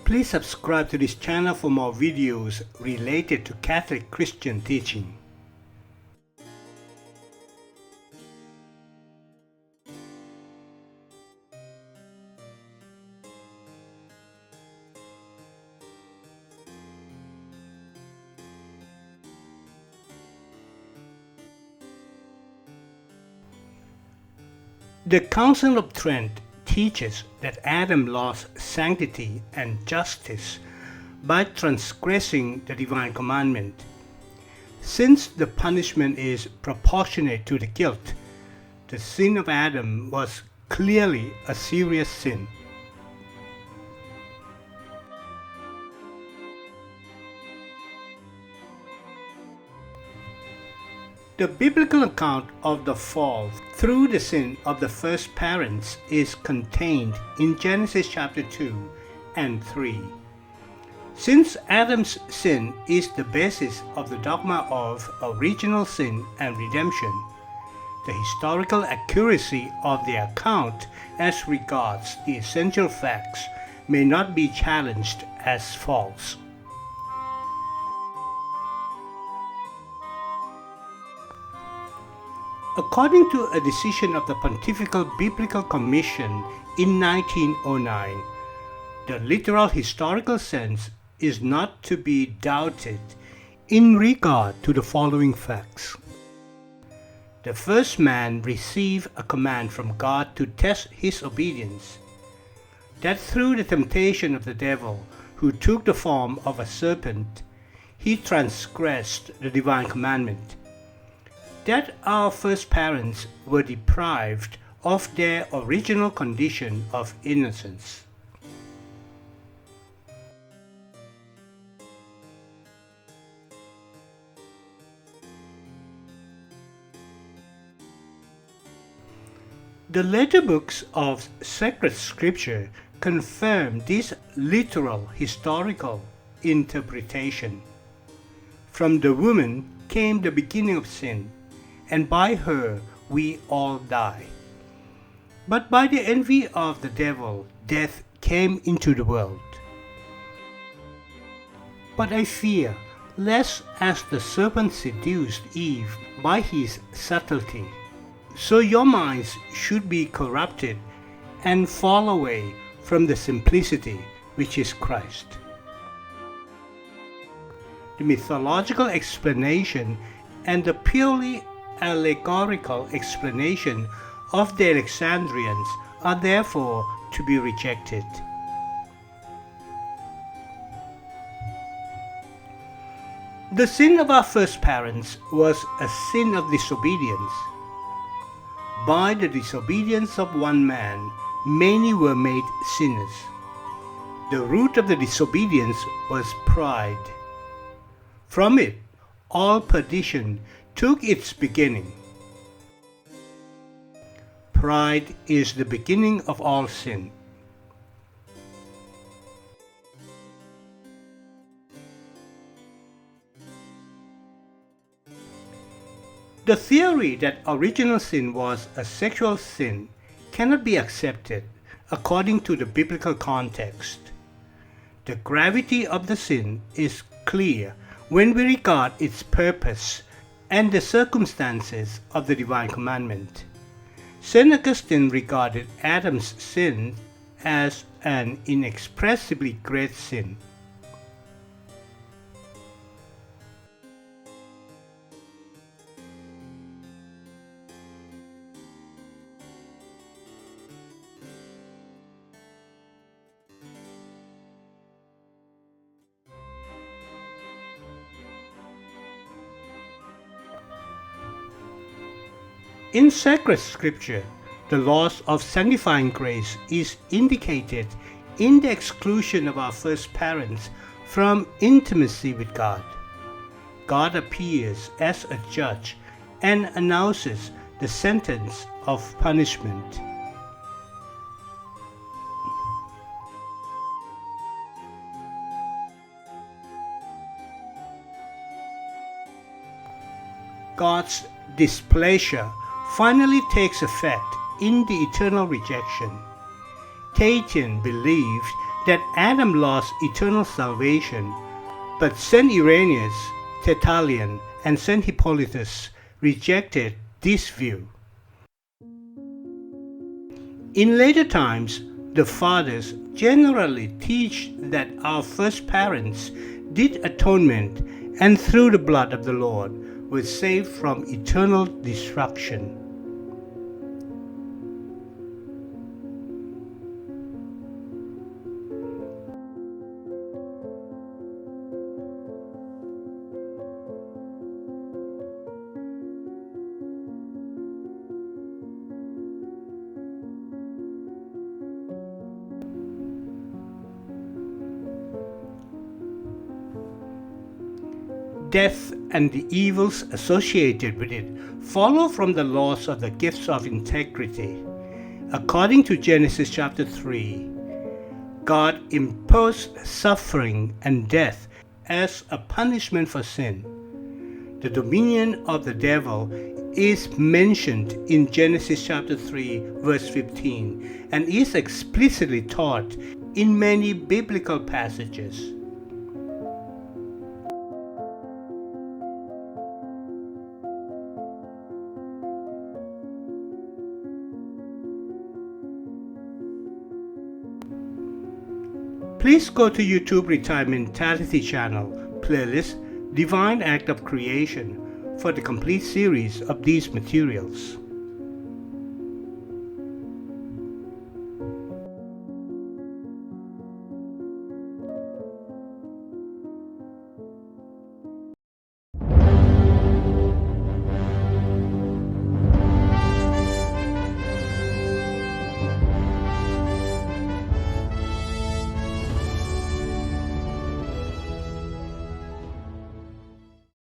Please subscribe to this channel for more videos related to Catholic Christian teaching. The Council of Trent teaches that Adam lost sanctity and justice by transgressing the divine commandment. Since the punishment is proportionate to the guilt, the sin of Adam was clearly a serious sin. The biblical account of the fall through the sin of the first parents is contained in Genesis chapter 2 and 3. Since Adam's sin is the basis of the dogma of original sin and redemption, the historical accuracy of the account as regards the essential facts may not be challenged as false. According to a decision of the Pontifical Biblical Commission in 1909, the literal historical sense is not to be doubted in regard to the following facts. The first man received a command from God to test his obedience, that through the temptation of the devil, who took the form of a serpent, he transgressed the divine commandment, that our first parents were deprived of their original condition of innocence. The later books of sacred scripture confirm this literal historical interpretation. From the woman came the beginning of sin, and by her we all die. But by the envy of the devil, death came into the world. But I fear, lest as the serpent seduced Eve by his subtlety, so your minds should be corrupted and fall away from the simplicity which is Christ. The mythological explanation and the purely allegorical explanation of the Alexandrians are therefore to be rejected. The sin of our first parents was a sin of disobedience. By the disobedience of one man, many were made sinners. The root of the disobedience was pride. From it, all perdition took its beginning. Pride is the beginning of all sin. The theory that original sin was a sexual sin cannot be accepted according to the biblical context. The gravity of the sin is clear when we regard its purpose and the circumstances of the divine commandment. St. Augustine regarded Adam's sin as an inexpressibly great sin. In sacred scripture, the loss of sanctifying grace is indicated in the exclusion of our first parents from intimacy with God. God appears as a judge and announces the sentence of punishment. God's displeasure finally takes effect in the eternal rejection. Tatian believed that Adam lost eternal salvation, but St. Irenaeus, Tertullian, and St. Hippolytus rejected this view. In later times, the Fathers generally teach that our first parents did atonement and through the blood of the Lord were saved from eternal destruction. Death and the evils associated with it follow from the loss of the gifts of integrity. According to Genesis chapter 3, God imposed suffering and death as a punishment for sin. The dominion of the devil is mentioned in Genesis chapter 3 verse 15 and is explicitly taught in many biblical passages. Please go to YouTube Retirementality channel, playlist Divine Act of Creation for the complete series of these materials.